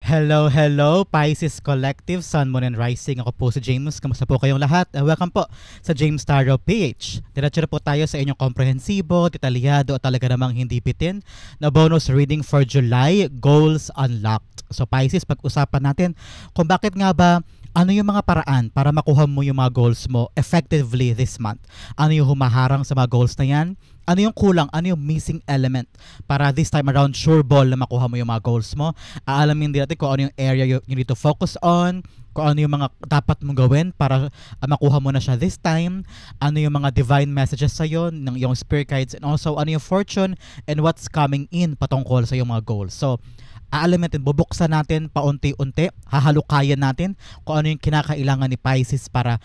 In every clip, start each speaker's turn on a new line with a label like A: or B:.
A: Hello, hello, Pisces Collective, Sun, Moon, and Rising. Ako po si James. Kamusta po kayong lahat? Welcome po sa James Tarot PH. Diretso na po tayo sa inyong komprehensibo, detalyado at talaga namang hindi bitin na bonus reading for July, Goals Unlocked. So Pisces, pag-usapan natin kung bakit nga ba ano yung mga paraan para makuha mo yung mga goals mo effectively this month. Ano yung humaharang sa mga goals na yan? Ano yung kulang? Ano yung missing element para this time around sure ball na makuha mo yung mga goals mo? Aalamin din natin kung ano yung area you need to focus on, kung ano yung mga dapat mong gawin para makuha mo na siya this time, ano yung mga divine messages sa'yo, ng yung spirit guides, and also ano yung fortune and what's coming in patungkol sa yung mga goals. So, aalamin natin, bubuksan natin paunti-unti, hahalukayan natin kung ano yung kinakailangan ni Pisces para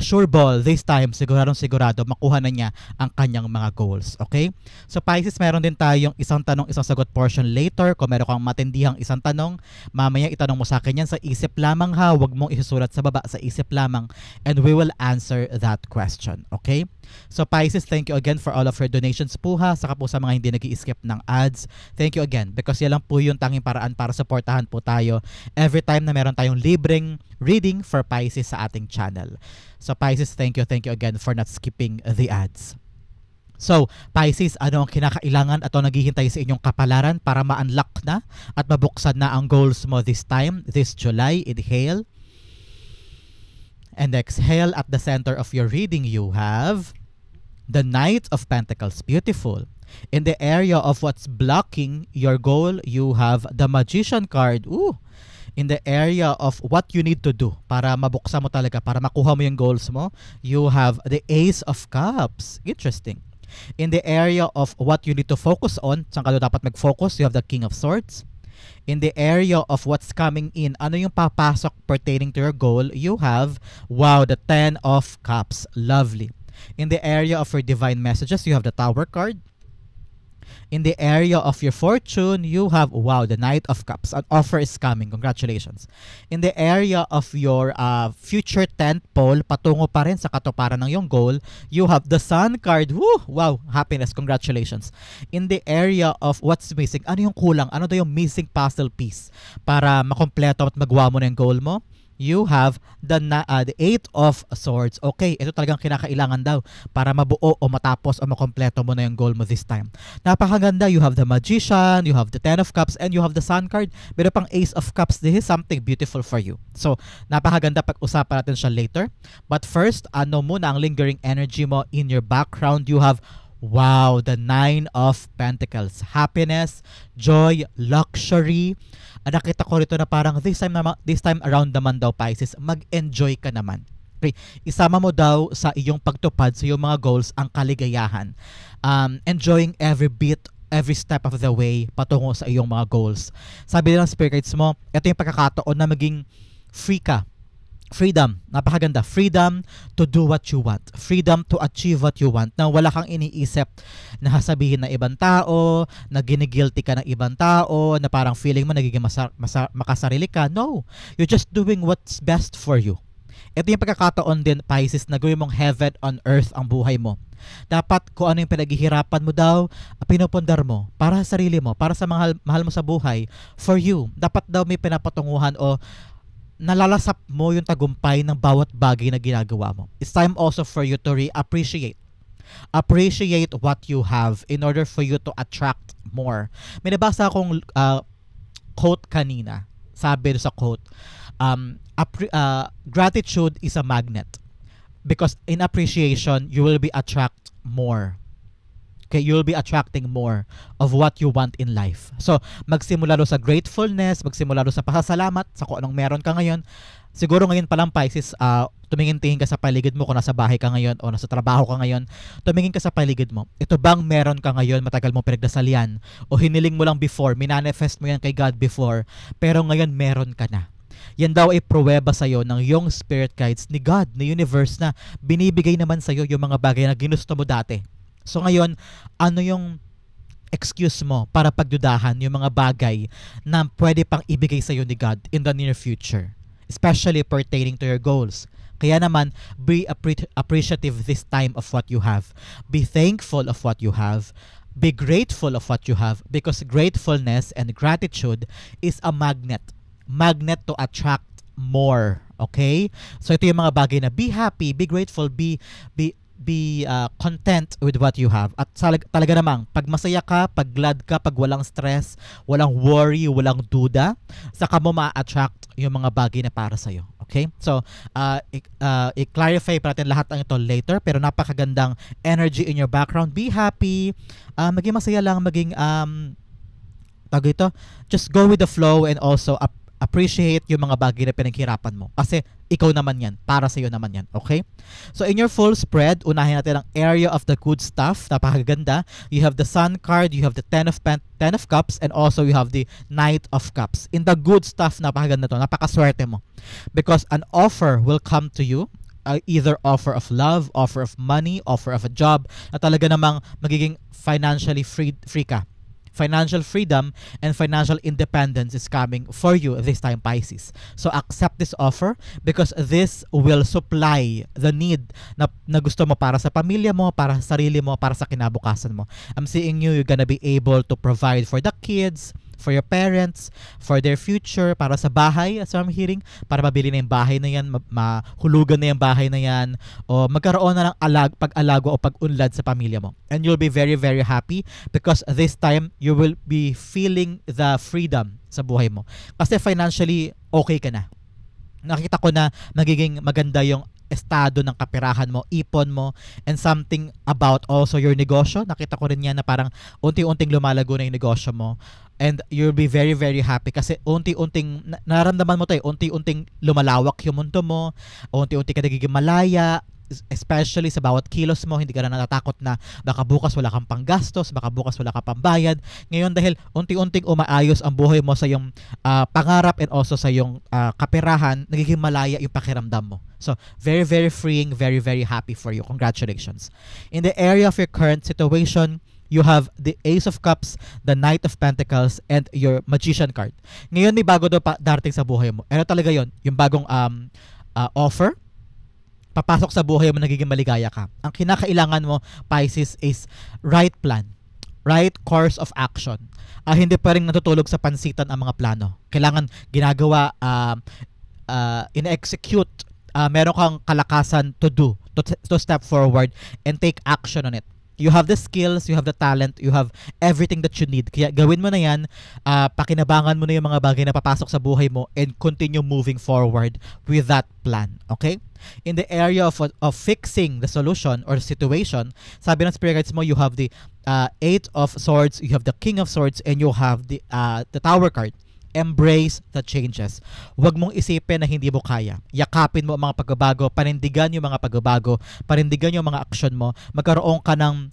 A: sure ball this time, sigurado makuha na niya ang kanyang mga goals. Okay? So Pisces, meron din tayong isang tanong, isang sagot portion later. Kung meron kang matindihang isang tanong, mamaya itanong mo sa akin yan sa isip lamang ha, huwag mong isusulat sa baba, sa isip lamang, and we will answer that question. Okay? So Pisces, thank you again for all of your donations po ha, saka po sa mga hindi nag-i-skip ng ads. Thank you again because yan lang po yung tanging paraan para supportahan po tayo every time na meron tayong libreng reading for Pisces sa ating channel. So Pisces, thank you again for not skipping the ads. So, Pisces, ano ang kinakailangan at ang naghihintay sa inyong kapalaran para ma-unlock na at mabuksan na ang goals mo this time, this July? Inhale and exhale. At the center of your reading, you have the Knight of Pentacles. Beautiful. In the area of what's blocking your goal, you have the Magician card. Ooh. In the area of what you need to do para mabuksan mo talaga, para makuha mo yung goals mo, you have the Ace of Cups. Interesting. In the area of what you need to focus on, saan ka dapat mag-focus, you have the King of Swords. In the area of what's coming in, ano yung papasok pertaining to your goal, you have, wow, the Ten of Cups. Lovely. In the area of your divine messages, you have the Tower card. In the area of your fortune, you have, wow, the Knight of Cups. An offer is coming. Congratulations. In the area of your future tent pole, patungo pa rin sa katuparan ng yung goal, you have the Sun card. Woo! Wow, happiness. Congratulations. In the area of what's missing, ano yung kulang? Ano daw yung missing puzzle piece para makompleto at magawa mo na yung goal mo? You have the Eight of Swords. Okay, ito talagang kinakailangan daw para mabuo o matapos o makompleto mo na yung goal mo this time. Napakaganda. You have the Magician, you have the Ten of Cups, and you have the Sun card. Meron pang Ace of Cups. This is something beautiful for you. So, napakaganda. Pag-usapan natin siya later. But first, ano muna ang lingering energy mo in your background? You have, wow, the Nine of Pentacles. Happiness, joy, luxury. Nakita ko rito na parang this time around naman daw, Pisces, mag-enjoy ka naman. Okay? Isama mo daw sa iyong pagtupad sa iyong mga goals ang kaligayahan. Enjoying every bit, every step of the way patungo sa iyong mga goals. Sabi nilang spirit guides mo, ito yung pagkakataon na maging free ka. Freedom, napakaganda. Freedom to do what you want. Freedom to achieve what you want. Na wala kang iniisip na sasabihin ng ibang tao, na ginigilty ka ng ibang tao, na parang feeling mo nagiging makasarili ka. No, you're just doing what's best for you. Ito yung pagkakataon din, Pisces, na gawin mong heaven on earth ang buhay mo. Dapat kung ano yung pinaghihirapan mo daw, pinupundar mo para sa sarili mo, para sa mahal mo sa buhay, for you. Dapat daw may pinapatunguhan o nalalasap mo yung tagumpay ng bawat bagay na ginagawa mo. It's time also for you to appreciate what you have in order for you to attract more. May nabasa akong quote kanina. Sabi sa quote, gratitude is a magnet because in appreciation you will be attract more. Okay, you'll be attracting more of what you want in life. So, magsimula do sa gratefulness, magsimula do sa pasasalamat sa kung anong meron ka ngayon. Siguro ngayon pa lang, Pisces, tumingin-tingin ka sa paligid mo kung nasa bahay ka ngayon o nasa trabaho ka ngayon. Tumingin ka sa paligid mo. Ito bang meron ka ngayon, matagal mo pinagdasalian o hiniling mo lang before, minanifest mo yan kay God before, pero ngayon meron ka na. Yan daw ay pruweba sa'yo ng yung spirit guides ni God, ni universe na binibigay naman sa'yo yung mga bagay na ginusto mo dati. So ngayon, ano yung excuse mo para pagdudahan yung mga bagay na pwede pang ibigay sa'yo ni God in the near future? Especially pertaining to your goals. Kaya naman, be appreciative this time of what you have. Be thankful of what you have. Be grateful of what you have because gratefulness and gratitude is a magnet magnet to attract more. Okay? So ito yung mga bagay na be happy, be grateful, be content with what you have. At talaga namang, pag masaya ka, pag glad ka, pag walang stress, walang worry, walang duda, saka mo ma-attract yung mga bagay na para sa'yo. Okay? So, i-clarify pa natin lahat ng ito later, pero napakagandang energy in your background. Be happy, maging masaya lang, maging, just go with the flow and also appreciate yung mga bagay na pinaghirapan mo. Kasi ikaw naman yan. Para sa'yo naman yan. Okay? So, in your full spread, unahin natin ang area of the good stuff. Napakaganda. You have the Sun card, you have the Ten of Cups, and also you have the Knight of Cups. In the good stuff, napakaganda to. Napakaswerte mo. Because an offer will come to you. Either offer of love, offer of money, offer of a job, na talaga namang magiging financially free ka. Financial freedom and financial independence is coming for you this time, Pisces. So accept this offer because this will supply the need na gusto mo para sa pamilya mo, para sa sarili mo, para sa kinabukasan mo. I'm seeing you're gonna be able to provide for the kids, for your parents, for their future, para sa bahay, as I'm hearing, para mabili na yung bahay na yan, mahulugan na yung bahay na yan, o magkaroon na ng pag-alago o pag-unlad sa pamilya mo. And you'll be very, very happy because this time, you will be feeling the freedom sa buhay mo. Kasi financially, okay ka na. Nakita ko na magiging maganda yung estado ng kaperahan mo, ipon mo, and something about also your negosyo. Nakita ko rin yan na parang unti-unting lumalago na yung negosyo mo. And you'll be very, very happy kasi unti-unting, naramdaman mo tayo, unti-unting lumalawak yung mundo mo, unti-unti ka nagiging malaya, especially sa bawat kilos mo, hindi ka na natatakot na baka bukas wala kang panggastos, baka bukas wala kang pambayad. Ngayon dahil unti-unting umaayos ang buhay mo sa iyong pangarap and also sa iyong kaperahan, nagiging malaya yung pakiramdam mo. So, very, very freeing, very, very happy for you. Congratulations. In the area of your current situation, you have the Ace of Cups, the Knight of Pentacles, and your Magician card. Ngayon may bago daw darating sa buhay mo. Ano talaga yon? Yung bagong offer, papasok sa buhay mo, nagiging maligaya ka. Ang kinakailangan mo, Pisces, is right plan, right course of action. Hindi pa rin natutulog sa pansitan ang mga plano. Kailangan ginagawa, in-execute, meron kang kalakasan to do, to step forward and take action on it. You have the skills, you have the talent, you have everything that you need. Kaya gawin mo na yan, pakinabangan mo na yung mga bagay na papasok sa buhay mo and continue moving forward with that plan. Okay? In the area of fixing the solution or the situation, sabi ng spirit guides mo, you have the Eight of Swords, you have the King of Swords, and you have the Tower card. Embrace the changes. Huwag mong isipin na hindi mo kaya. Yakapin mo ang mga pagbabago, panindigan yung mga pagbabago, panindigan yung mga aksyon mo, magkaroon ka ng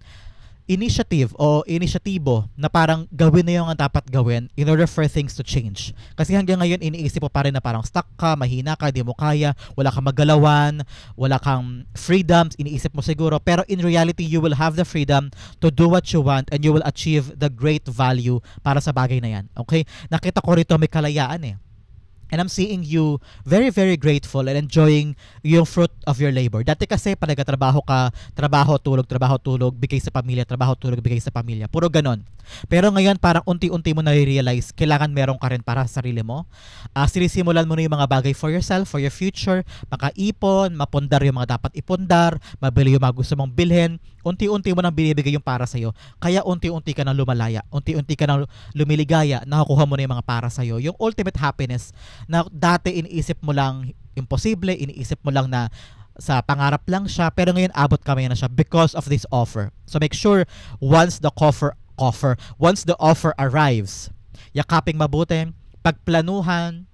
A: initiative o inisyatibo na parang gawin na yung ang dapat gawin in order for things to change. Kasi hanggang ngayon iniisip mo pa rin na parang stuck ka, mahina ka, di mo kaya, wala kang magalawan, wala kang freedoms, iniisip mo siguro, pero in reality you will have the freedom to do what you want and you will achieve the great value para sa bagay na yan. Okay? Nakita ko rito may kalayaan eh. And I'm seeing you very, very grateful and enjoying yung fruit of your labor. Dati kasi pag nagtatrabaho ka, trabaho, tulog, bigay sa pamilya, trabaho, tulog, bigay sa pamilya. Puro ganon. Pero ngayon parang unti-unti mo na-realize, kailangan meron ka rin para sa sarili mo. Sinisimulan mo na yung mga bagay for yourself, for your future, makaipon, mapundar yung mga dapat ipundar, mabili yung mga gusto mong bilhin. Unti-unti mo nang binibigay yung para sa'yo. Kaya unti-unti ka nang lumalaya, unti-unti ka nang lumiligaya, nakukuha mo na yung mga para sa'yo. Yung ultimate happiness na dati iniisip mo lang imposible, iniisip mo lang na sa pangarap lang siya, pero ngayon abot kami na siya because of this offer. So make sure once the offer arrives, yakaping mabuti, pagplanuhan,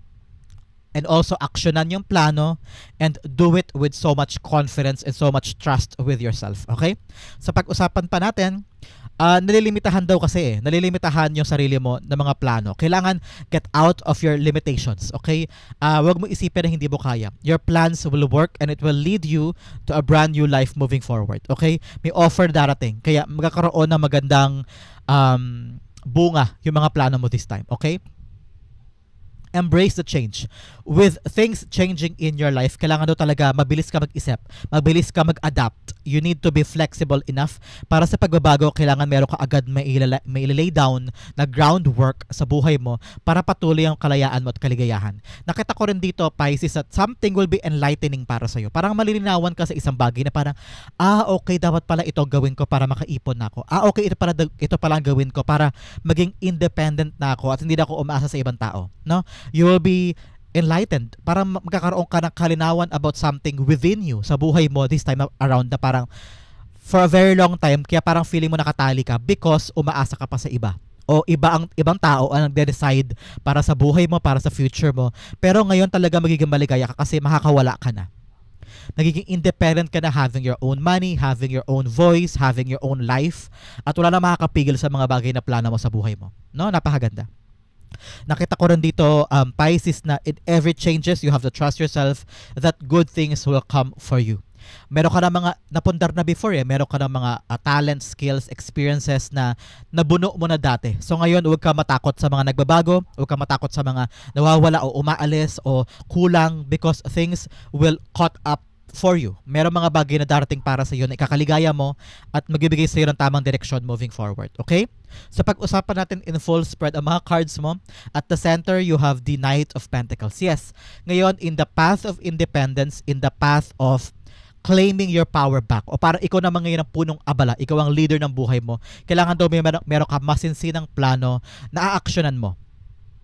A: and also aksyonan yung plano and do it with so much confidence and so much trust with yourself. Okay? Sa pag-usapan pa natin, nalilimitahan daw kasi nalilimitahan yung sarili mo ng mga plano. Kailangan get out of your limitations. Okay? Wag mo isipin na hindi mo kaya. Your plans will work and it will lead you to a brand new life moving forward. Okay? May offer darating. Kaya magkakaroon ng magandang bunga yung mga plano mo this time. Okay? Embrace the change. With things changing in your life, kailangan daw talaga mabilis ka mag-isip, mabilis ka mag-adapt. You need to be flexible enough para sa pagbabago. Kailangan meron ka agad may lay down na groundwork sa buhay mo para patuloy ang kalayaan mo at kaligayahan. Nakita ko rin dito, Pisces, that something will be enlightening para sa'yo. Parang malilinawan ka sa isang bagay na parang, okay, dapat pala ito gawin ko para makaipon na ako. Okay, ito pala ang gawin ko para maging independent na ako at hindi na ako umaasa sa ibang tao. No? You will be enlightened. Parang magkakaroon ka ng kalinawan about something within you sa buhay mo this time around na parang for a very long time, kaya parang feeling mo nakatali ka because umaasa ka pa sa iba. O ibang tao ang nagde-decide para sa buhay mo, para sa future mo. Pero ngayon talaga magiging maligaya ka kasi makakawala ka na. Nagiging independent ka na, having your own money, having your own voice, having your own life, at wala na makakapigil sa mga bagay na plano mo sa buhay mo. No? Napakaganda. Nakita ko rin dito, Pisces, na in every changes, you have to trust yourself that good things will come for you. Meron ka na mga napundar na before meron ka na mga talent, skills, experiences na nabuno mo na dati. So ngayon, huwag ka matakot sa mga nagbabago, huwag ka matakot sa mga nawawala o umaalis o kulang because things will caught up for you. Meron mga bagay na darating para sa iyo na ikakaligaya mo at magbibigay sa iyo ng tamang direksyon moving forward. Okay? So pag-usapan natin in full spread ang mga cards mo, at the center you have the Knight of Pentacles. Yes, ngayon in the path of independence, in the path of claiming your power back, o para ikaw naman ngayon ang punong abala, ikaw ang leader ng buhay mo, kailangan daw meron ka masinsinang plano na aaksyonan mo.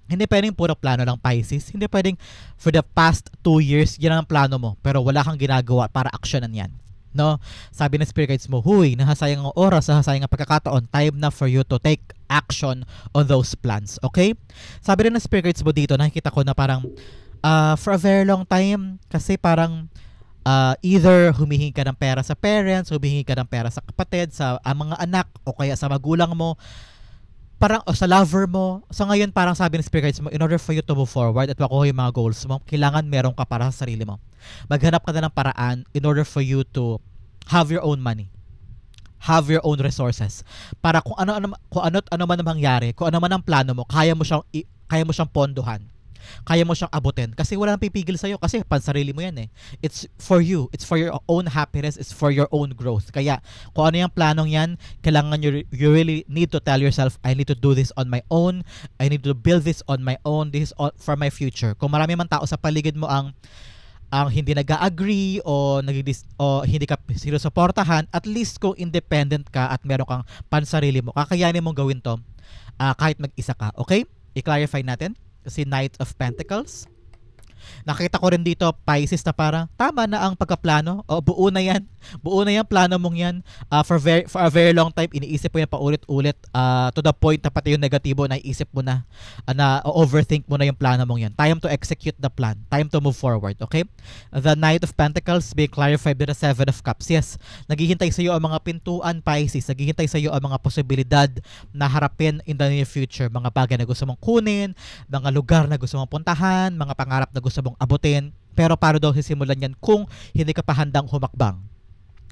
A: Hindi pwedeng puro plano lang, Pisces. Hindi pwedeng for the past 2 years, yan ang plano mo, pero wala kang ginagawa para aksyonan yan. No? Sabi ng spirit guides mo, huy, nahasayang ang oras, nahasayang ang pagkakataon, time na for you to take action on those plans. Okay? Sabi rin ng spirit guides mo dito, nakikita ko na parang for a very long time, kasi parang either humihingi ka ng pera sa parents, humihingi ka ng pera sa kapatid, sa mga anak, o kaya sa magulang mo, parang o sa lover mo. So ngayon parang sabi ng spirit guides mo, in order for you to move forward at makuha yung mga goals mo, kailangan meron ka para sa sarili mo. Maghanap ka na ng paraan in order for you to have your own money, have your own resources, para kung ano man ang mangyari, kung ano man ang plano mo, kaya mo siyang pondohan, kaya mo siyang abutin kasi wala nang pipigil sa'yo kasi pansarili mo yan It's for you. It's for your own happiness. It's for your own growth. Kaya kung ano yung planong yan, kailangan you really need to tell yourself, I need to do this on my own. I need to build this on my own. This is for my future. Kung marami man tao sa paligid mo ang hindi nag-agree o hindi ka sinusuportahan, at least kung independent ka at meron kang pansarili mo, kakayanin mong gawin to kahit mag-isa ka. Okay? I-clarify natin. Si Knight of Pentacles. Nakita ko rin dito, Pisces, na parang tama na ang pagkaplano. O buo na yan. Buo na yan, plano mong yan. For a very long time, iniisip mo yan paulit-ulit to the point na pati yung negatibo, naiisip mo na overthink mo na yung plano mong yan. Time to execute the plan. Time to move forward. Okay? The Knight of Pentacles being clarified with the Seven of Cups. Yes, naghihintay sa iyo ang mga pintuan, Pisces. Naghihintay sa iyo ang mga posibilidad na harapin in the near future. Mga bagay na gusto mong kunin, mga lugar na gusto mong puntahan, mga pangarap na gusto mong abutin, pero paano daw sisimulan yan kung hindi ka pa handang humakbang?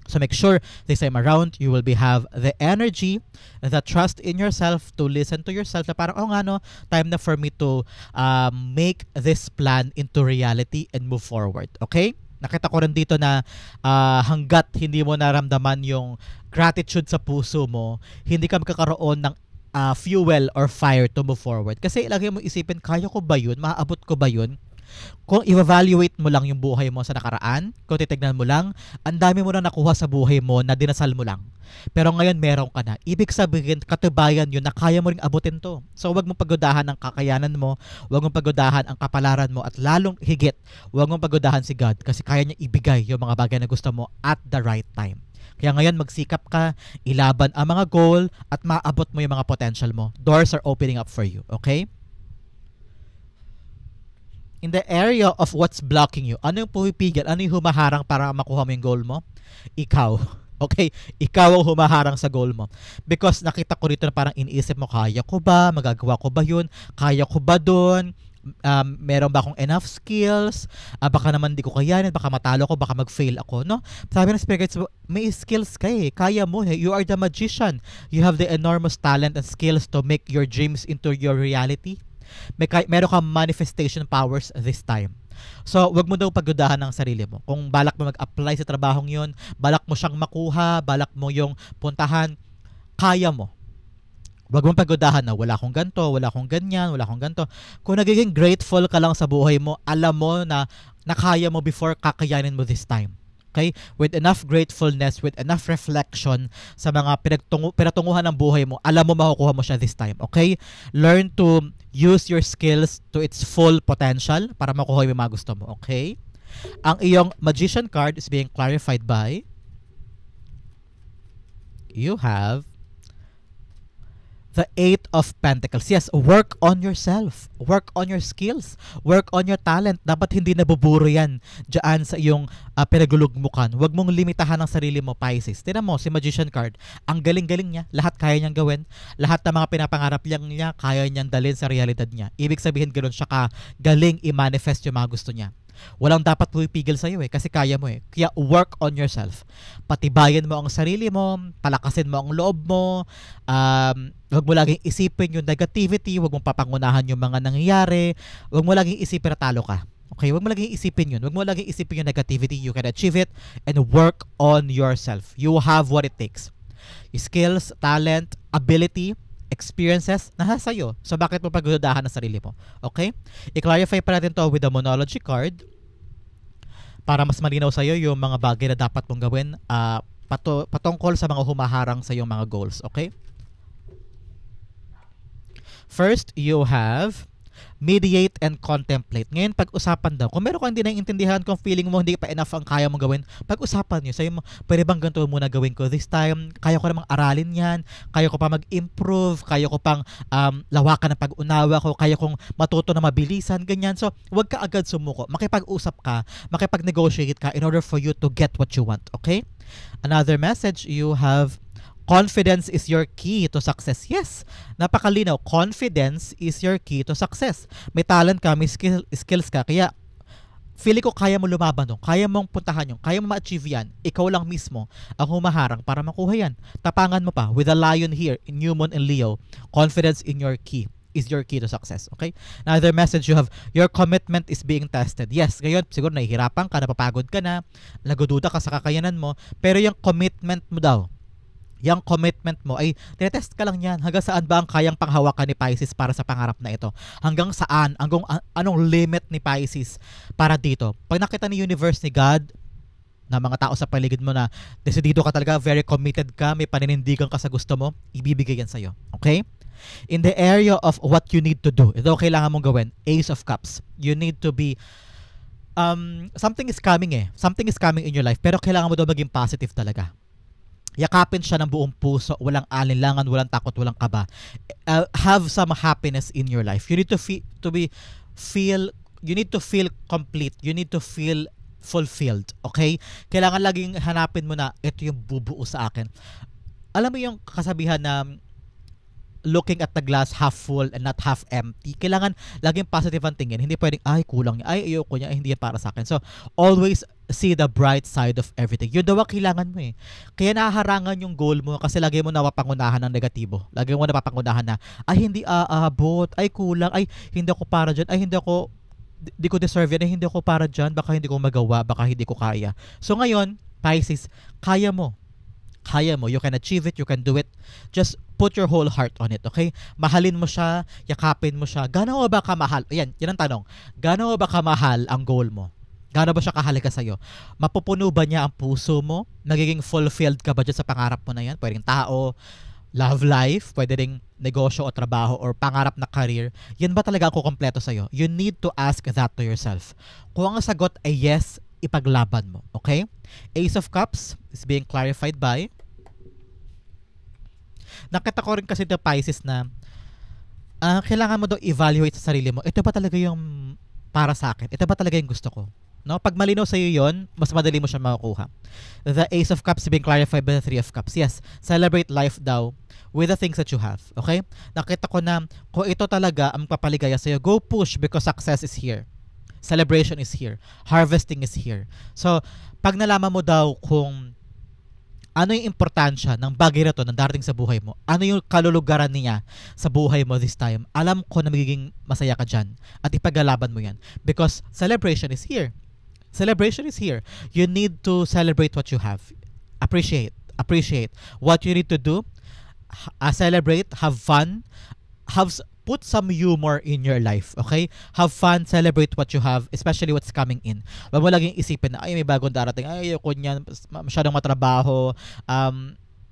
A: So make sure this time around you will have the energy, the trust in yourself to listen to yourself na parang time na for me to make this plan into reality and move forward. Okay? Nakita ko rin dito na hanggat hindi mo naramdaman yung gratitude sa puso mo, hindi ka magkakaroon ng fuel or fire to move forward. Kasi lagi mo isipin, kaya ko ba yun? Maaabot ko ba yun? Kung i-evaluate mo lang yung buhay mo sa nakaraan, kung titignan mo lang, ang dami mo na nakuha sa buhay mo na dinasal mo lang. Pero ngayon meron ka na. Ibig sabihin, katubayan yun na kaya mo ring abutin to. So huwag mong pagodahan ang kakayanan mo, huwag mong pagodahan ang kapalaran mo, at lalong higit, huwag mong pagodahan si God kasi kaya niya ibigay yung mga bagay na gusto mo at the right time. Kaya ngayon magsikap ka, ilaban ang mga goal at maabot mo yung mga potential mo. Doors are opening up for you. Okay? In the area of what's blocking you, ano yung pumipigil? Ano yung humaharang para makuha mo yung goal mo? Ikaw. Okay? Ikaw ang humaharang sa goal mo. Because nakita ko rito na parang iniisip mo, kaya ko ba? Magagawa ko ba yun? Kaya ko ba dun? Meron ba akong enough skills? Baka naman di ko kayanin, baka matalo ko, baka mag-fail ako, no? Sabi ng spirit guides, may skills ka kaya mo You are the magician. You have the enormous talent and skills to make your dreams into your reality. Meron kang manifestation powers this time. So, wag mo daw pagdudahan ng sarili mo. Kung balak mo mag-apply sa trabahong yun, balak mo siyang makuha, balak mo yung puntahan, kaya mo. Wag mong pagdudahan na wala akong ganto, wala akong ganyan, wala akong ganto. Kung nagiging grateful ka lang sa buhay mo, alam mo na nakaya mo before, kakayanin mo this time. Okay? With enough gratefulness, with enough reflection sa mga pinatunguhan ng buhay mo, alam mo makukuha mo siya this time. Okay? Learn to use your skills to its full potential para makuha yung mga gusto mo. Okay? Ang iyong magician card is being clarified by you have the Eight of Pentacles. Yes, work on yourself. Work on your skills. Work on your talent. Dapat hindi nabuburo yan dyan sa iyong pinagulugmukan. Huwag mong limitahan ang sarili mo, Pisces. Tignan mo, si Magician card, ang galing-galing niya. Lahat kaya niyang gawin. Lahat ng mga pinapangarap niya, kaya niyang dalhin sa realidad niya. Ibig sabihin ganoon siya ka galing i-manifest yung mga gusto niya. Walang dapat pumipigil sa'yo kasi kaya mo Kaya work on yourself. Patibayan mo ang sarili mo, palakasin mo ang loob mo, huwag mo laging isipin yung negativity, huwag mong papangunahan yung mga nangyayari, huwag mo laging isipin na talo ka. Okay, huwag mo laging isipin yun. Huwag mo laging isipin yung negativity. You can achieve it and work on yourself. You have what it takes. Skills, talent, ability, experiences, nasa sa'yo. So, bakit mo pagdudahan ng sarili mo? Okay? I-clarify pa natin to with the Monology card para mas malinaw sa'yo yung mga bagay na dapat mong gawin patungkol sa mga humaharang sa iyong mga goals. Okay? First, you have mediate and contemplate. Ngayon, pag-usapan daw. Kung meron kang hindi naiintindihan, kung feeling mo hindi pa enough ang kaya mong gawin, pag-usapan nyo. Sabi mo, pwede bang ganito muna gawin ko this time? Kaya ko namang aralin yan. Kaya ko pa mag-improve. Kaya ko pang lawakan ng pag-unawa ko. Kaya kong matuto na mabilisan. Ganyan. So, wag ka agad sumuko. Makipag-usap ka. Makipag-negotiate ka in order for you to get what you want. Okay? Another message, you have confidence is your key to success. Yes, napakalinaw. Confidence is your key to success. May talent ka, may skills ka. Kaya, feeling ko kaya mo lumaban doon. Kaya mong puntahan yun. Kaya mo ma-achieve yan. Ikaw lang mismo ang humaharang para makuha yan. Tapangan mo pa. With a lion here, in New Moon and Leo, confidence in your key is your key to success. Okay? Another message you have, your commitment is being tested. Yes, ngayon, siguro nahihirapan ka, napapagod ka na, nagududa ka sa kakayanan mo, pero yung commitment mo daw, yung commitment mo ay tinetest ka lang yan. Hanggang saan ba ang kayang panghawakan ni Pisces para sa pangarap na ito? Hanggang saan? Anong limit ni Pisces para dito? Pag nakita ni universe, ni God, na mga tao sa paligid mo na desidido ka talaga, very committed ka, may paninindigan ka sa gusto mo, ibibigay yan sa'yo. Okay? In the area of what you need to do, ito kailangan mong gawin, Ace of Cups. You need to be something is coming Something is coming in your life, pero kailangan mo daw maging positive talaga. Yakapin siya ng buong puso, walang alinlangan, walang takot, walang kaba. Have some happiness in your life. You need to feel complete. You need to feel fulfilled. Okay? Kailangan laging hanapin mo na ito yung bubuo sa akin. Alam mo yung kasabihan na looking at the glass half full and not half empty. Kailangan laging positive ang tingin. Hindi pwedeng, ay, kulang niya, ay, ayoko niya, ay, hindi yan para sa akin. So, always see the bright side of everything. Yun daw ang kailangan mo Kaya nahaharangan yung goal mo kasi lagi mo napapangunahan ng negatibo. Lagi mo napapangunahan na, ay, hindi aabot, ay, kulang, ay, hindi ako para dyan, ay, hindi ko deserve yan, ay, hindi ako para dyan, baka hindi ko magawa, baka hindi ko kaya. So, ngayon, Pisces, kaya mo. You can achieve it, you can do it. Just put your whole heart on it, okay? Mahalin mo siya, yakapin mo siya. Gaano ba kamahal? Yan ang tanong. Gaano ba kamahal ang goal mo? Gaano ba siya kahalaga sa'yo? Mapupuno ba niya ang puso mo? Nagiging fulfilled ka ba dyan sa pangarap mo na yan? Pwedeng tao, love life, pwede ring negosyo o trabaho or pangarap na career. Yan ba talaga ang kukompleto sa'yo? You need to ask that to yourself. Kung ang sagot ay yes, ipaglaban mo, okay? Ace of Cups is being clarified by nakita ko rin kasi the Pisces na kailangan mo daw evaluate sa sarili mo. Ito ba talaga yung para sa akin? Ito ba talaga yung gusto ko? No? Pag malinaw sa iyo yon, mas madali mo siya makukuha. The Ace of Cups is being clarified by the Three of Cups. Yes, celebrate life daw with the things that you have. Okay? Nakita ko na kung ito talaga ang papaligaya sa iyo, go push because success is here. Celebration is here. Harvesting is here. So, pag nalaman mo daw kung Ano yung importansya ng bagay na to na darating sa buhay mo? Ano yung kalulugaran niya sa buhay mo this time? Alam ko na magiging masaya ka dyan at ipaglalaban mo yan. Because celebration is here. Celebration is here. You need to celebrate what you have. Appreciate what you need to do. Celebrate, have fun, put some humor in your life, okay? Have fun, celebrate what you have, especially what's coming in. Wag mo laging isipin na, ay, may bagong darating, ay, ayoko niyan, masyadong matrabaho,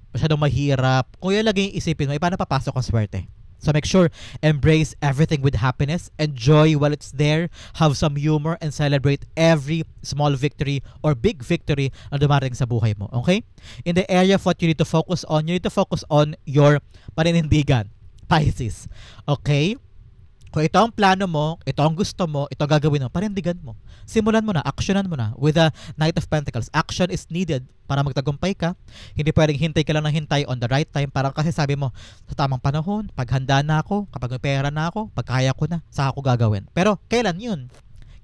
A: masyadong mahirap. Kung yun laging isipin mo, paano papasok ang swerte? So make sure, embrace everything with happiness, enjoy while it's there, have some humor, and celebrate every small victory or big victory na dumarating sa buhay mo, okay? In the area of what you need to focus on, you need to focus on your paninindigan, Pisces. Okay? Kung ito ang plano mo, ito ang gusto mo, ito ang gagawin mo, panindigan mo. Simulan mo na, actionan mo na. With the Knight of Pentacles, action is needed para magtagumpay ka. Hindi pwedeng hintay ka lang ng hintay on the right time. Parang kasi sabi mo, sa tamang panahon, paghanda na ako, kapag may pera na ako, pagkaya ko na, saka ako gagawin. Pero kailan yun?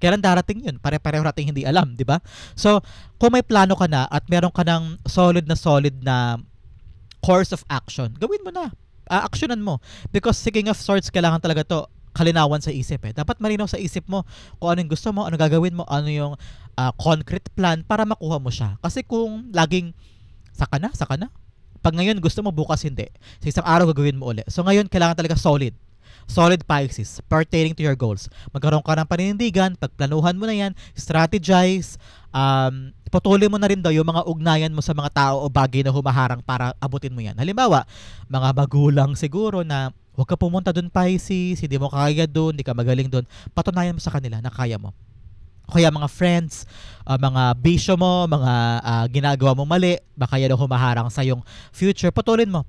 A: Kailan darating yun? Pare-pareho nating hindi alam, di ba? So, kung may plano ka na at meron ka ng solid na course of action, gawin mo na. Actionan mo. Because speaking of swords, kailangan talaga to kalinawan sa isip. Dapat malinaw sa isip mo kung ano yung gusto mo, ano gagawin mo, ano yung concrete plan para makuha mo siya. Kasi kung laging saka na, pag ngayon gusto mo, bukas hindi. Sa isang araw gagawin mo ulit. So ngayon, kailangan talaga solid Pisces pertaining to your goals. Magkaroon ka ng paninindigan, pagplanuhan mo na yan, strategize, patuloy mo na rin daw yung mga ugnayan mo sa mga tao o bagay na humaharang para abutin mo yan. Halimbawa, mga magulang siguro na huwag ka pumunta dun, Pisces, hindi mo kaya dun, hindi ka magaling dun. Patunayan mo sa kanila na kaya mo. Kaya mga friends, mga bisyo mo, mga ginagawa mo mali, baka yan ang humaharang sa yung future, putulin mo.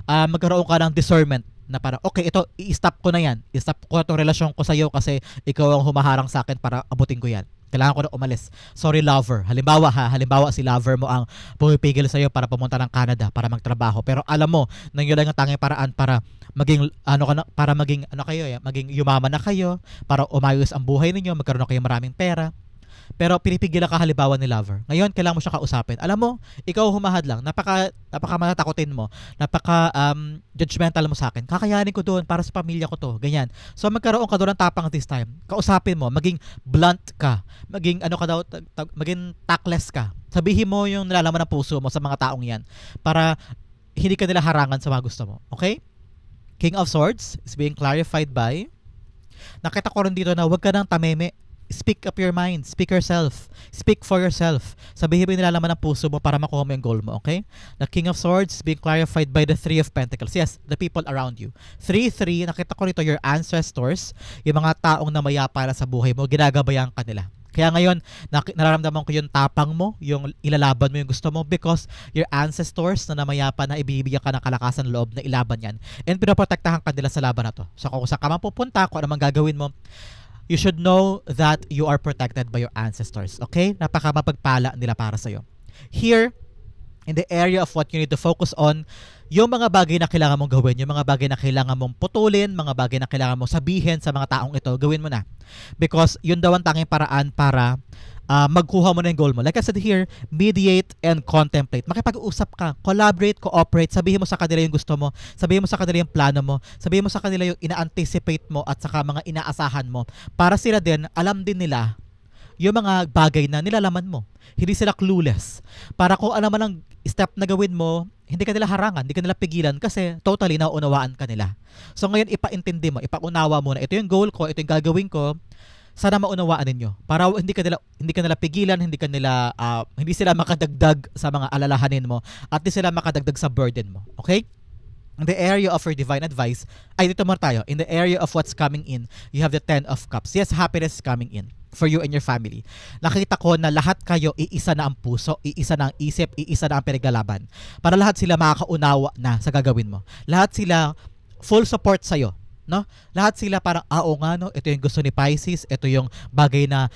A: Magkaroon ka ng discernment na parang, okay, ito, i-stop ko na yan. I-stop ko itong relasyon ko sa iyo kasi ikaw ang humaharang sa akin para abutin ko yan. Kailangan ko na umalis. Sorry, lover. Halimbawa si lover mo ang pumipigil sa iyo para pumunta ng Canada para magtrabaho. Pero alam mo, nang yun lang ang tanging paraan para maging maging yumaman na kayo, para umayos ang buhay ninyo, magkaroon na kayo maraming pera. Pero pinipigilan ka halimbawa ni lover. Ngayon, kailangan mo siya kausapin. Alam mo, ikaw humahad lang. Napaka matatakotin mo. Napaka judgmental mo sa akin. Kakayanin ko doon para sa pamilya ko to. Ganyan. So magkaroon ka doon ng tapang this time. Kausapin mo. Maging blunt ka. Maging maging tactless ka. Sabihin mo yung nalalaman ng puso mo sa mga taong yan. Para hindi ka nila harangan sa mga gusto mo. Okay? King of Swords is being clarified by, nakita ko rin dito na huwag ka nang tameme. Speak up your mind. Speak yourself. Speak for yourself. Sabihin mo yung nilalaman ng puso mo para makuha mo yung goal mo, okay? The King of Swords being clarified by the Three of Pentacles. Yes, the people around you. 3-3, nakita ko rito your ancestors, yung mga taong namaya para sa buhay mo, ginagabayan ka nila. Kaya ngayon, nararamdaman ko yung tapang mo, yung ilalaban mo yung gusto mo because your ancestors na namayapa na ibibigyan ka ng kalakasan loob na ilaban yan. And pinoprotektahan ka nila sa laban na to. So kung saan ka man pupunta, kung anong gagawin mo, you should know that you are protected by your ancestors. Okay? Napaka mapagpala nila para sa'yo. Here, in the area of what you need to focus on, yung mga bagay na kailangan mong gawin, yung mga bagay na kailangan mong putulin, mga bagay na kailangan mong sabihin sa mga taong ito, gawin mo na. Because yun daw ang tanging paraan para magkuha mo na yung goal mo. Like I said here, mediate and contemplate. Makipag-usap ka, collaborate, cooperate, sabihin mo sa kanila yung gusto mo, sabihin mo sa kanila yung plano mo, sabihin mo sa kanila yung ina-anticipate mo at saka mga inaasahan mo. Para sila din, alam din nila yung mga bagay na nilalaman mo. Hindi sila clueless. Para kung ano man ang step na gawin mo, hindi ka nila harangan, hindi ka nila pigilan kasi totally nauunawaan ka nila. So ngayon, ipaintindi mo, ipaunawa mo na ito yung goal ko, ito yung gagawin ko, sana maunawaan ninyo para hindi ka nila pigilan, hindi sila makadagdag sa mga alalahanin mo at hindi sila makadagdag sa burden mo. Okay? In the area of your divine advice, dito mo tayo. In the area of what's coming in, you have the 10 of Cups. Yes, happiness is coming in for you and your family. Nakita ko na lahat kayo iisa na ang puso, iisa na ang isip, iisa na ang pinaglalaban. Para lahat sila makakaunawa na sa gagawin mo. Lahat sila full support sa'yo. No? Lahat sila parang, oo nga no, ito yung gusto ni Pisces, ito yung bagay na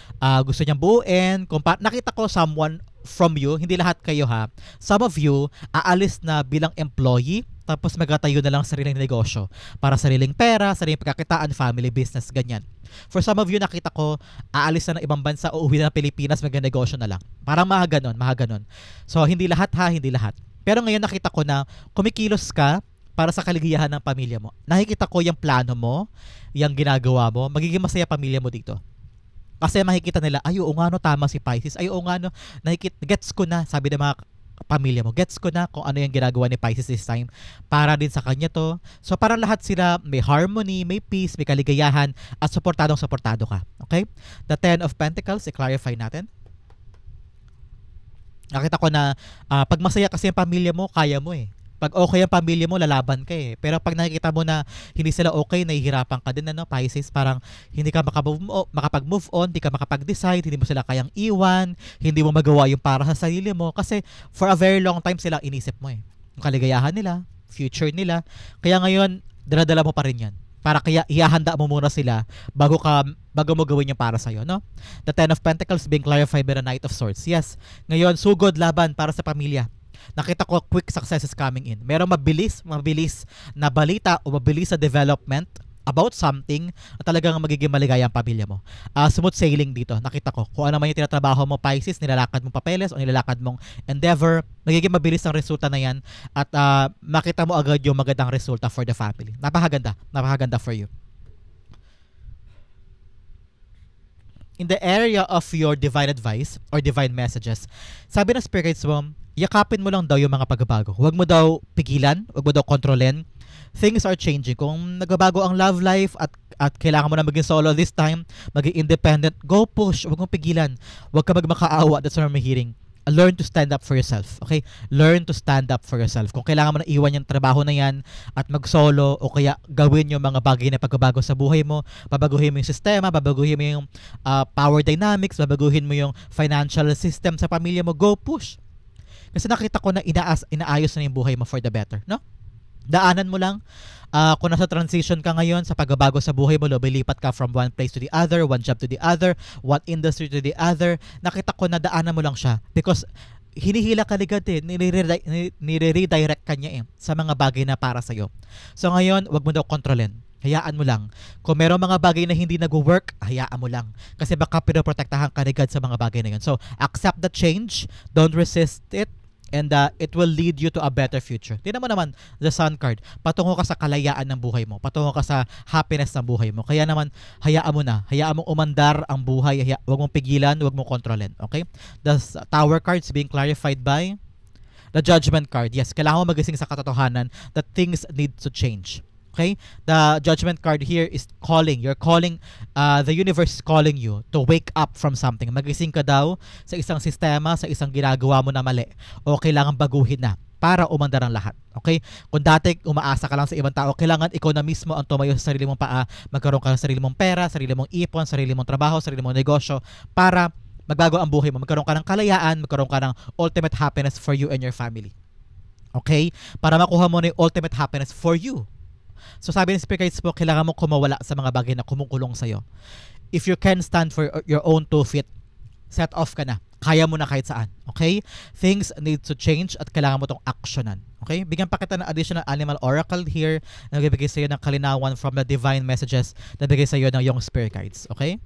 A: gusto niyang buuin. Nakita ko someone from you, hindi lahat kayo ha, some of you aalis na bilang employee, tapos magtatayo na lang sariling negosyo para sariling pera, sariling pagkakitaan, family business, ganyan. For some of you, nakita ko, aalis na ng ibang bansa, uuwi na ng Pilipinas, magnegosyo na lang. Parang mga ganon. So, hindi lahat ha, hindi lahat. Pero ngayon nakita ko na kumikilos ka para sa kaligayahan ng pamilya mo. Nakikita ko yung plano mo, yung ginagawa mo, magiging masaya pamilya mo dito. Kasi makikita nila, ay oo nga no, tama si Pisces. Ay oo nga no, gets ko na, sabi ng mga pamilya mo, gets ko na kung ano yung ginagawa ni Pisces this time. Para din sa kanya to. So para lahat sila may harmony, may peace, may kaligayahan, at suportado ka. Okay? The Ten of Pentacles, i-clarify natin. Nakita ko na pag masaya kasi yung pamilya mo, kaya mo eh. Pag okay ang pamilya mo, lalaban ka eh. Pero pag nakikita mo na hindi sila okay, nahihirapan ka din, Pisces, parang hindi ka makapag-move on, hindi ka makapag-decide, hindi mo sila kayang iwan, hindi mo magawa yung para sa sarili mo. Kasi for a very long time sila inisip mo eh. Yung kaligayahan nila, future nila. Kaya ngayon, daladala mo pa rin yan. Para kaya ihahanda mo muna sila bago mo gawin yung para sa'yo, no? The Ten of Pentacles being clarified by the Knight of Swords. Yes, ngayon, sugod laban para sa pamilya. Nakita ko quick success is coming in. Merong mabilis na balita o mabilis na development about something at talagang magiging maligaya ang pamilya mo. Smooth sailing dito. Nakita ko kung ano man yung tinatrabaho mo, Pisces, nilalakad mong papeles o nilalakad mong endeavor, magiging mabilis ang resulta na yan at makita mo agad yung magandang resulta for the family. Napakaganda for you. In the area of your divine advice or divine messages, sabi ng spirits mo, yakapin mo lang daw yung mga pagbabago. Huwag mo daw pigilan, huwag mo daw kontrolin. Things are changing. Kung nagbabago ang love life at kailangan mo na maging solo this time, maging independent, go push. Huwag mong pigilan. Huwag ka magmakaawa. That's what I'm hearing. Learn to stand up for yourself. Okay? Learn to stand up for yourself. Kung kailangan mo na iwan yung trabaho na yan at mag-solo o kaya gawin yung mga bagay na pagbabago sa buhay mo, babaguhin mo yung sistema, babaguhin mo yung power dynamics, babaguhin mo yung financial system sa pamilya mo, go push. Kasi nakita ko na inaayos na yung buhay mo for the better, no? Daanan mo lang. Kung nasa transition ka ngayon sa pagbabago sa buhay mo, lumilipat ka from one place to the other, one job to the other, one industry to the other, nakita ko na daanan mo lang siya because hinihila ka agad eh, nire-redirect ka niya eh sa mga bagay na para sa'yo. So ngayon, wag mo daw kontrolin. Hayaan mo lang. Kung merong mga bagay na hindi nag-work, hayaan mo lang. Kasi baka pinoprotektahan ka agad sa mga bagay na yun. So, accept the change. Don't resist it. And it will lead you to a better future. Tingnan mo naman, the Sun card. Patungo ka sa kalayaan ng buhay mo. Patungo ka sa happiness ng buhay mo. Kaya naman, hayaan mo na. Hayaan mong umandar ang buhay. Huwag mong pigilan, huwag mong kontrolin. Okay? The Tower cards being clarified by the Judgment card. Yes, kailangan mo magising sa katotohanan that things need to change. Okay? The Judgment card here is calling. You're calling, the universe is calling you to wake up from something. Magising ka daw sa isang sistema, sa isang ginagawa mo na mali o kailangan baguhin na para umandar ang lahat. Okay? Kung dati umaasa ka lang sa ibang tao, kailangan ikaw na mismo ang tumayo sa sarili mong paa, magkaroon ka ng sarili mong pera, sarili mong ipon, sarili mong trabaho, sarili mong negosyo para magbago ang buhay mo. Magkaroon ka ng kalayaan, magkaroon ka ng ultimate happiness for you and your family. Okay? Para makuha mo na yung ultimate happiness for you. So sabi ng spirits mo, kailangan mo kumawala sa mga bagay na kumukulong sa'yo. If you can stand for your own 2 feet, set off ka na. Kaya mo na kahit saan. Okay? Things need to change at kailangan mo itong actionan. Okay? Bigyan pa kita ng additional animal oracle here na nagbibigay sa'yo ng kalinawan from the divine messages na bigay sa'yo ng yung spirit guides. Okay?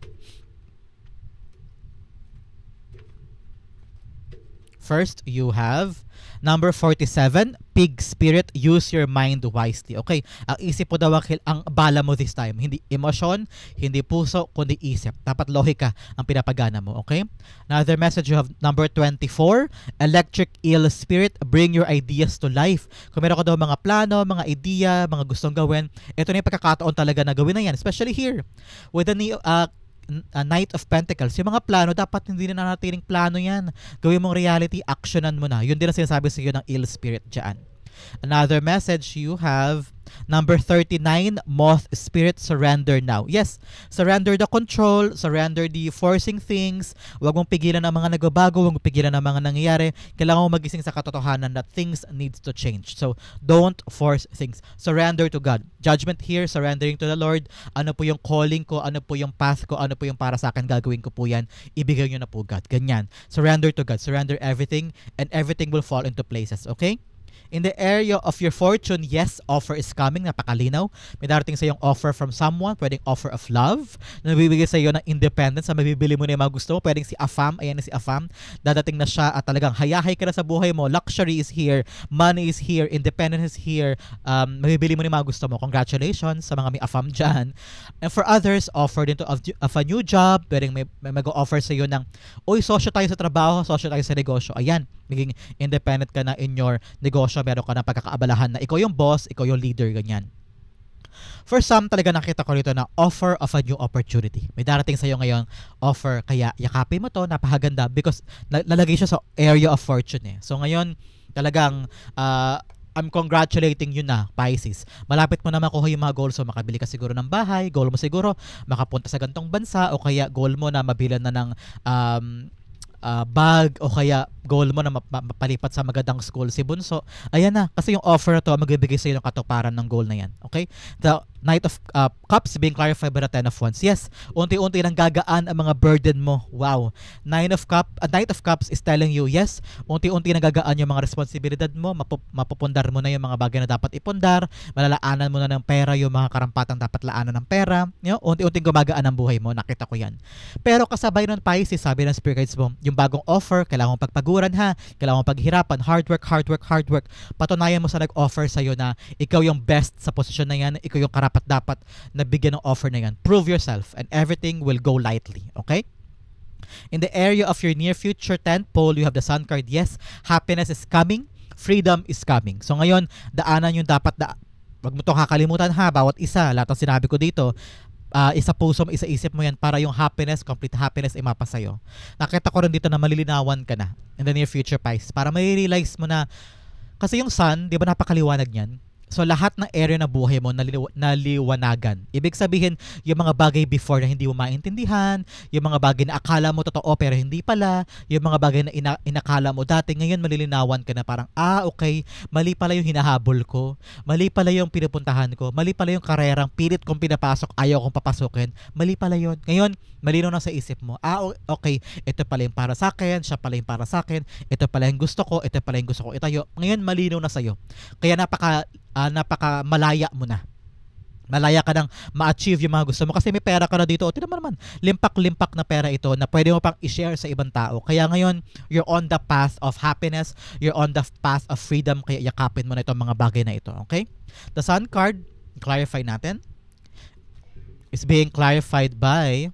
A: First, you have number 47, pig spirit, use your mind wisely. Okay, ang isip mo daw ang bala mo this time. Hindi emosyon, hindi puso, kundi isip. Dapat lohika ang pinapagana mo. Okay? Another message, you have number 24, electric eel spirit, bring your ideas to life. Kung meron ka daw mga plano, mga idea, mga gustong gawin, ito na yung pagkakataon talaga na gawin na yan. Especially here, with the Knight of Pentacles, yung mga plano, dapat hindi na nanatiling plano yan. Gawin mong reality, actionan mo na. Yun din ang sinasabi sa iyo ng ill spirit dyan. Another message, you have number 39, moth spirit, surrender now. Yes, surrender the control, surrender the forcing things. Huwag mong pigilan ang mga nagbabago, huwag mong pigilan ang mga nangyayari. Kailangan mo magising sa katotohanan that things needs to change. So, don't force things. Surrender to God. Judgment here, surrendering to the Lord. Ano po yung calling ko, ano po yung path ko, ano po yung para sa akin, gagawin ko po yan. Ibigay nyo na po God. Ganyan. Surrender to God. Surrender everything and everything will fall into places. Okay? In the area of your fortune, yes, offer is coming. Napakalinaw. May darating sa yung offer from someone. Pwedeng offer of love. Na mabibigay sa iyo ng independence. Na mabibili mo na yung mga gusto mo. Pwedeng si Afam. Ayan na si Afam. Dadating na siya at talagang hayahay ka na sa buhay mo. Luxury is here. Money is here. Independence is here. Mabibili mo na yung mga gusto mo. Congratulations sa mga may Afam dyan. And for others, offer din to of a new job. Pwedeng may mag-offer sa iyo ng, uy, sosyo tayo sa trabaho, sosyo tayo sa negosyo. Ayan. Maging independent ka na in your negosyo, meron ka na pagkakaabalahan na ikaw yung boss, ikaw yung leader, ganyan. For some, talaga nakita ko rito na offer of a new opportunity. May darating sa'yo ngayon offer, kaya yakapin mo to, napakaganda because lalagay siya sa area of fortune eh. So ngayon, talagang I'm congratulating you na, Pisces. Malapit mo na makuha yung mga goals mo. Makabili ka siguro ng bahay, goal mo siguro makapunta sa gantong bansa, o kaya goal mo na mabilan na ng bag, o kaya goal mo na mapalipat sa magandang school si Bunso. Ayan na, kasi yung offer na to magbibigay sa iyo ng katuparan ng goal na yan. Okay? The Knight of Cups being clarified by the Ten of Wands. Yes, unti-unti nang gagaan ang mga burden mo. Wow. Knight of Cups is telling you, yes, unti-unti nang gagaan yung mga responsibilidad mo, mapupundar mo na yung mga bagay na dapat ipundar, malalaanan mo na ng pera yung mga karampatang dapat laanan ng pera. You know, unti-unting gumagaan ang buhay mo. Nakita ko yan. Pero kasabay nun, Pisces, sabi ng spirit guides mo, yung bagong offer, kailangan mong pagpaguran ha, kailangan mong paghirapan, hard work. Patunayan mo sa nag-offer sa'yo na ikaw yung best sa posisyon na yan, ikaw yung dapat na bigyan ng offer na yan. Prove yourself and everything will go lightly. Okay? In the area of your near future 10th pole, you have the Sun card. Yes, happiness is coming, freedom is coming. So ngayon, daanan yung dapat wag mo itong kakalimutan ha, bawat isa, lahat ng sinabi ko dito, isa puso mo, isa isip mo yan para yung happiness, complete happiness ay mapasayo. Nakita ko rin dito na malilinawan ka na in the near future, Pisces, para may realize mo na, kasi yung sun, di ba napakaliwanag niyan? So lahat ng area na buhay mo naliwanagan. Ibig sabihin, yung mga bagay before na hindi mo maintindihan, yung mga bagay na akala mo totoo pero hindi pala, yung mga bagay na inakala mo dati, ngayon malilinawan ka na parang, okay, mali pala yung hinahabol ko, mali pala yung pinupuntahan ko, mali pala yung karerang pilit kong pinapasok, ayaw kong papasukin, mali pala yun. Ngayon, malinaw na sa isip mo, okay, ito pala yung para sa akin, siya pala yung para sa akin, ito pala yung gusto ko, ito pala yung gusto ko itayo. Ngayon, malinaw na sa'yo. Kaya napaka malaya mo na. Malaya ka nang ma-achieve yung mga gusto mo kasi may pera ka na dito. O, tignan mo naman, limpak-limpak na pera ito na pwede mo pang i-share sa ibang tao. Kaya ngayon, you're on the path of happiness, you're on the path of freedom, kaya yakapin mo na itong mga bagay na ito. Okay? The Sun card, clarify natin, is being clarified by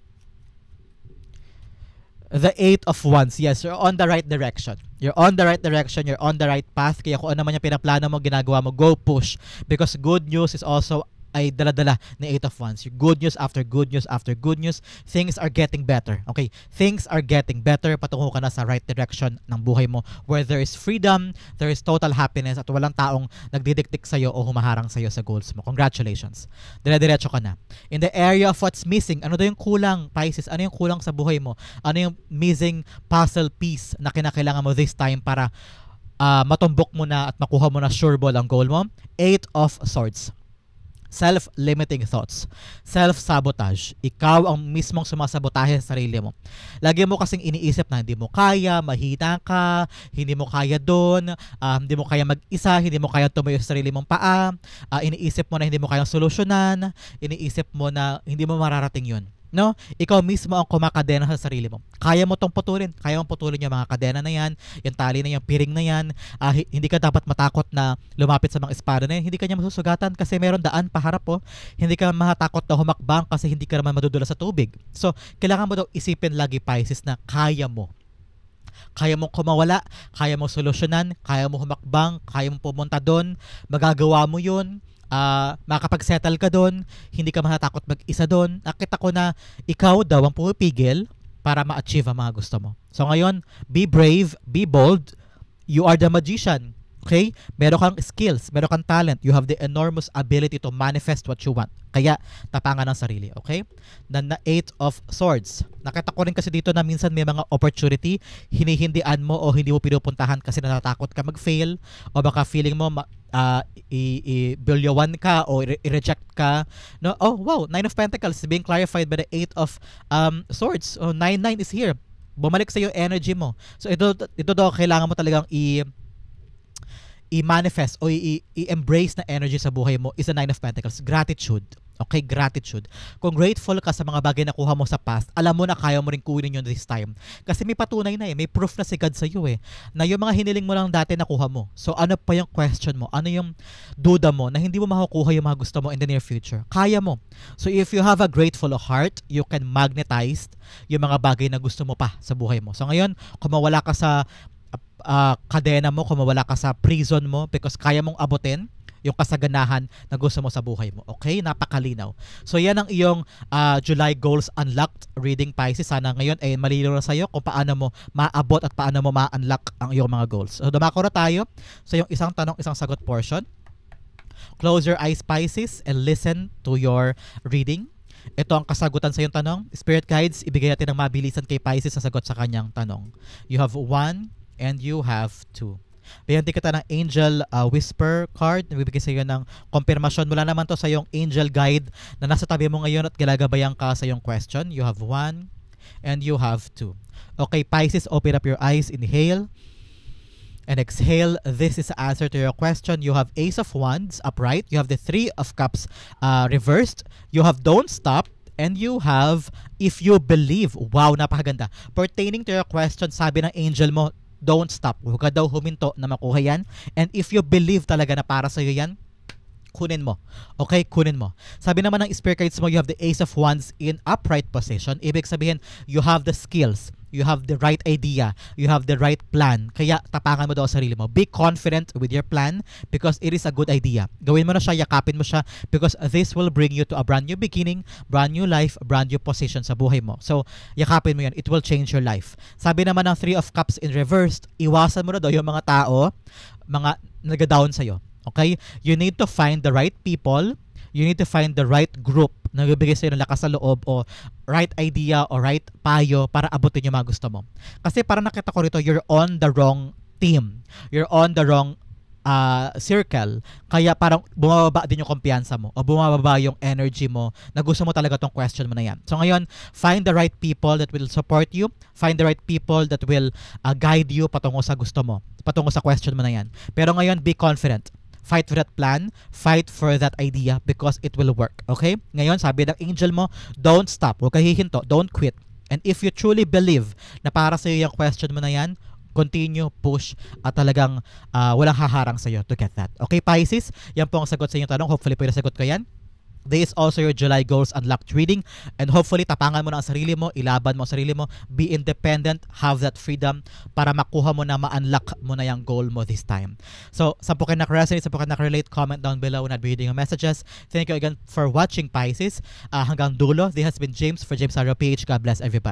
A: the Eight of Wands. Yes, you're on the right direction. You're on the right direction. You're on the right path. Kaya kung ano man yung pinaplano mo, ginagawa mo, go push. Because good news is also ay dala-dala ni Eight of Wands. Yung good news after good news after good news. Things are getting better. Okay? Things are getting better. Patungo ka na sa right direction ng buhay mo where there is freedom, there is total happiness, at walang taong nagdidiktik sa'yo o humaharang sa'yo sa goals mo. Congratulations. Dire-diretso ka na. In the area of what's missing, ano daw yung kulang, Pisces? Ano yung kulang sa buhay mo? Ano yung missing puzzle piece na kinakailangan mo this time para matumbok mo na at makuha mo na sure ball ang goal mo? Eight of Swords. Self-limiting thoughts, self-sabotage. Ikaw ang mismong sumasabotahe sa sarili mo. Lagi mo kasing iniisip na hindi mo kaya, mahina ka, hindi mo kaya doon, hindi mo kaya mag-isa, hindi mo kaya tumayo sa sarili mong paa, iniisip mo na hindi mo kayang solusyonan, iniisip mo na hindi mo mararating yun. No? Ikaw mismo ang kumakadena sa sarili mo. Kaya mo tong putulin. Kaya mong putulin yung mga kadena na yan, yung tali na yan, yung piring na yan. Hindi ka dapat matakot na lumapit sa mga espada na yan. Hindi ka niya masusugatan kasi meron daan paharap po. Hindi ka matakot na humakbang kasi hindi ka naman madudula sa tubig. So, kailangan mo daw isipin lagi, Pisces, na kaya mo. Kaya mong kumawala, kaya mong solusyonan, kaya mong humakbang, kaya mong pumunta doon, magagawa mo yun. Makapag-settle ka doon, hindi ka matatakot mag-isa doon. Nakita ko na ikaw daw ang pumipigil para ma-achieve ang mga gusto mo. So ngayon, be brave, be bold. You are the magician. Okay? Meron kang skills, meron kang talent. You have the enormous ability to manifest what you want. Kaya, tapangan ang sarili. Okay? Then, the Eight of Swords. Nakita ko rin kasi dito na minsan may mga opportunity, hinihindian mo o hindi mo pinupuntahan kasi natatakot ka mag-fail o baka feeling mo i-bilyawan ka o i-reject ka. No? Oh, wow. Nine of Pentacles being clarified by the Eight of Swords. Oh, 9-9 is here. Bumalik sa iyo energy mo. So, ito daw kailangan mo talagang i-manifest o i-embrace na energy sa buhay mo is the Nine of Pentacles. Gratitude. Okay, gratitude. Kung grateful ka sa mga bagay na kuha mo sa past, alam mo na kaya mo rin kunin yun this time. Kasi may patunay na may proof na si God sa iyo na yung mga hiniling mo lang dati nakuha mo. So ano pa yung question mo? Ano yung duda mo na hindi mo makukuha yung mga gusto mo in the near future? Kaya mo. So if you have a grateful heart, you can magnetize yung mga bagay na gusto mo pa sa buhay mo. So ngayon, kung mawala ka sa kadena mo, kung mawala ka sa prison mo because kaya mong abutin yung kasaganahan na gusto mo sa buhay mo. Okay? Napakalinaw. So yan ang iyong July Goals Unlocked reading, Pisces. Sana ngayon ay malinaw na sa'yo kung paano mo maabot at paano mo ma-unlock ang iyong mga goals. So dumako na tayo sa iyong isang tanong, isang sagot portion. Close your eyes, Pisces, and listen to your reading. Ito ang kasagutan sa iyong tanong. Spirit guides, ibigay natin ng mabilisan kay Pisces sa sagot sa kanyang tanong. You have 1 and you have 2. Bigyan din kita ng Angel Whisper card. Nagbibigay sa iyo ng konfirmasyon. Mula naman to sa iyong Angel Guide na nasa tabi mo ngayon at ginagabayan ka sa iyong question. You have 1 and you have 2. Okay, Pisces, open up your eyes. Inhale and exhale. This is the answer to your question. You have Ace of Wands upright. You have the 3 of Cups reversed. You have Don't Stop. And you have If You Believe. Wow, napakaganda. Pertaining to your question, sabi ng angel mo, don't stop. Huwag ka daw huminto na makuha yan. And if you believe talaga na para sa'yo yan, kunin mo. Okay? Kunin mo. Sabi naman ng spirit guides mo, you have the Ace of Wands in upright position. Ibig sabihin, you have the skills. You have the right idea. You have the right plan. Kaya tapangan mo daw ang sarili mo. Be confident with your plan because it is a good idea. Gawin mo na siya, yakapin mo siya because this will bring you to a brand new beginning, brand new life, brand new position sa buhay mo. So, yakapin mo yan. It will change your life. Sabi naman ng 3 of Cups in reversed, iwasan mo na daw yung mga tao, mga nag-down sa'yo. Okay? You need to find the right people. You need to find the right group na bibigay sa'yo ng lakas sa loob o right idea o right payo para abutin yung mga gusto mo. Kasi parang nakita ko rito, you're on the wrong team. You're on the wrong circle. Kaya parang bumababa din yung kumpiyansa mo o bumababa yung energy mo na gusto mo talaga tong question mo na yan. So ngayon, find the right people that will support you. Find the right people that will guide you patungo sa gusto mo. Patungo sa question mo na yan. Pero ngayon, be confident. Fight for that plan, fight for that idea because it will work. Okay? Ngayon, sabi ng angel mo, don't stop. Huwag ka hihinto. Don't quit. And if you truly believe na para sa iyo yung question mo na yan, continue, push, at talagang walang haharang sa iyo to get that. Okay, Pisces? Yan po ang sagot sa inyong tanong. Hopefully po yung sagot ko yan. This is also your July Goals Unlocked reading. And hopefully, tapangan mo na ang sarili mo, ilaban mo ang sarili mo, be independent, have that freedom para makuha mo na, ma-unlock mo na yung goal mo this time. So, saan po kayo nakaresonate, saan po kayo nakarelate, comment down below and I'll be reading your messages. Thank you again for watching, Pisces. Hanggang dulo, this has been James for James Arrow PH. God bless everybody.